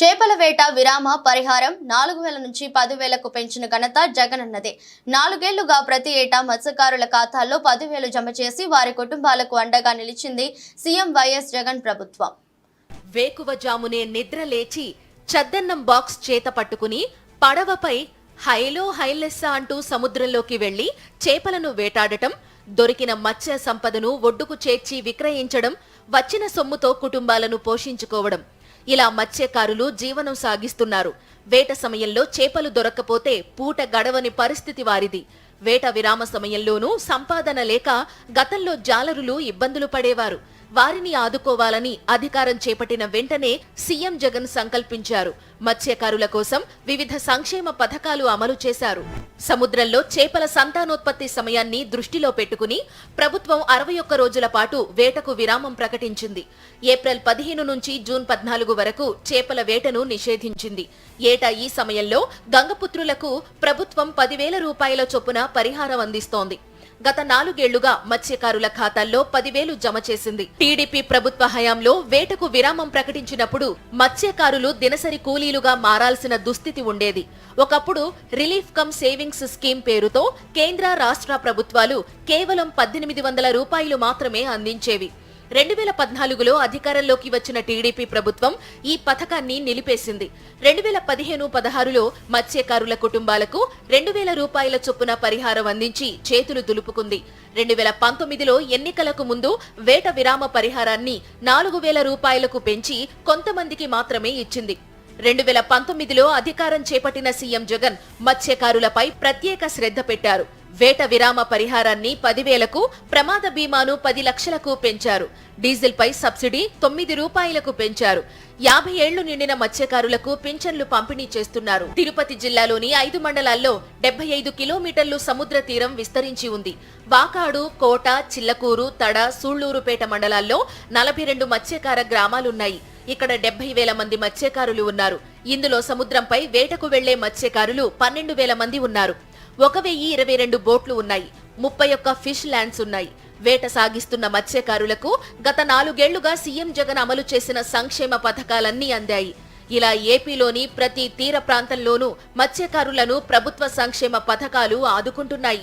చేపల వేట విరామ పరిహారం 4000 నుంచి 10,000కు పెంచిన ఘనత జగనన్నదే. 4 ఏళ్లుగా ప్రతి ఏటా మత్స్యకారుల ఖాతాల్లో 10,000 జమ చేసి వారి కుటుంబాలకు అండగా నిలిచింది సీఎం వైఎస్ జగన్ ప్రభుత్వం. వేకువజామునే నిద్ర లేచి చద్దన్నం బాక్స్ చేత పట్టుకుని పడవపై హైలో హైలెస్స అంటూ సముద్రంలోకి వెళ్లి చేపలను వేటాడటం, దొరికిన మత్స్య సంపదను ఒడ్డుకు చేర్చి విక్రయించడం, వచ్చిన సొమ్ముతో కుటుంబాలను పోషించుకోవడం, ఇలా మత్స్యకారులు జీవనం సాగిస్తున్నారు. వేట సమయంలో చేపలు దొరక్కపోతే పూట గడవని పరిస్థితి వారిది. వేట విరామ సమయంలోనూ సంపాదన లేక గతంలో జాలరులు ఇబ్బందులు పడేవారు. వారిని ఆదుకోవాలని అధికారం చేపట్టిన వెంటనే సీఎం జగన్ సంకల్పించారు. మత్స్యకారుల కోసం వివిధ సంక్షేమ పథకాలు అమలు చేశారు. సముద్రంలో చేపల సంతానోత్పత్తి సమయాన్ని దృష్టిలో పెట్టుకుని ప్రభుత్వం 61 రోజుల పాటు వేటకు విరామం ప్రకటించింది. ఏప్రిల్ 15 నుంచి జూన్ 14 వరకు చేపల వేటను నిషేధించింది. ఏటా ఈ సమయంలో గంగపుత్రులకు ప్రభుత్వం 10,000 రూపాయల చొప్పున పరిహారం అందిస్తోంది. గత 4 ఏళ్లుగా మత్స్యకారుల ఖాతాల్లో 10,000 జమ చేసింది. టీడీపీ ప్రభుత్వ హయాంలో వేటకు విరామం ప్రకటించినప్పుడు మత్స్యకారులు దినసరి కూలీలుగా మారాల్సిన దుస్థితి ఉండేది. ఒకప్పుడు రిలీఫ్ కమ్ సేవింగ్స్ స్కీమ్ పేరుతో కేంద్ర రాష్ట్ర ప్రభుత్వాలు కేవలం 1,800 రూపాయలు మాత్రమే అందించేవి. 2014లో అధికారంలోకి వచ్చిన టీడీపీ ప్రభుత్వం ఈ పథకాన్ని నిలిపేసింది. 2015-16లో మత్స్యకారుల కుటుంబాలకు 2,000 రూపాయల చొప్పున పరిహారం అందించి చేతులు దులుపుకుంది. 2019లో ఎన్నికలకు ముందు వేట విరామ పరిహారాన్ని 4,000 రూపాయలకు పెంచి కొంతమందికి మాత్రమే ఇచ్చింది. 2019లో అధికారం చేపట్టిన సీఎం జగన్ మత్స్యకారులపై ప్రత్యేక శ్రద్ధ పెట్టారు. వేట విరామ పరిహారాన్ని 10,000కు, ప్రమాద బీమాను 10 లక్షలకు పెంచారు. డీజిల్ పై సబ్సిడీ 9 రూపాయలకు పెంచారు. 50 ఏళ్లు నిండిన మత్స్యకారులకు పింఛన్లు పంపిణీ చేస్తున్నారు. తిరుపతి జిల్లాలోని 5 మండలాల్లో 75 కిలోమీటర్లు సముద్ర తీరం విస్తరించి ఉంది. వాకాడు, కోట, చిల్లకూరు, తడ, సూళ్లూరుపేట మండలాల్లో 42 మత్స్యకార గ్రామాలున్నాయి. ఇక్కడ 70,000 మంది మత్స్యకారులు ఉన్నారు. ఇందులో సముద్రంపై వేటకు వెళ్లే మత్స్యకారులు 12,000 మంది ఉన్నారు. 1,022 బోట్లు ఉన్నాయి. 31 ఫిష్ ల్యాండ్స్ ఉన్నాయి. వేట సాగిస్తున్న మత్స్యకారులకు గత 4 ఏళ్లుగా సీఎం జగన్ అమలు చేసిన సంక్షేమ పథకాలన్నీ అందాయి. ఇలా ఏపీలోని ప్రతి తీర ప్రాంతంలోనూ మత్స్యకారులను ప్రభుత్వ సంక్షేమ పథకాలు ఆదుకుంటున్నాయి.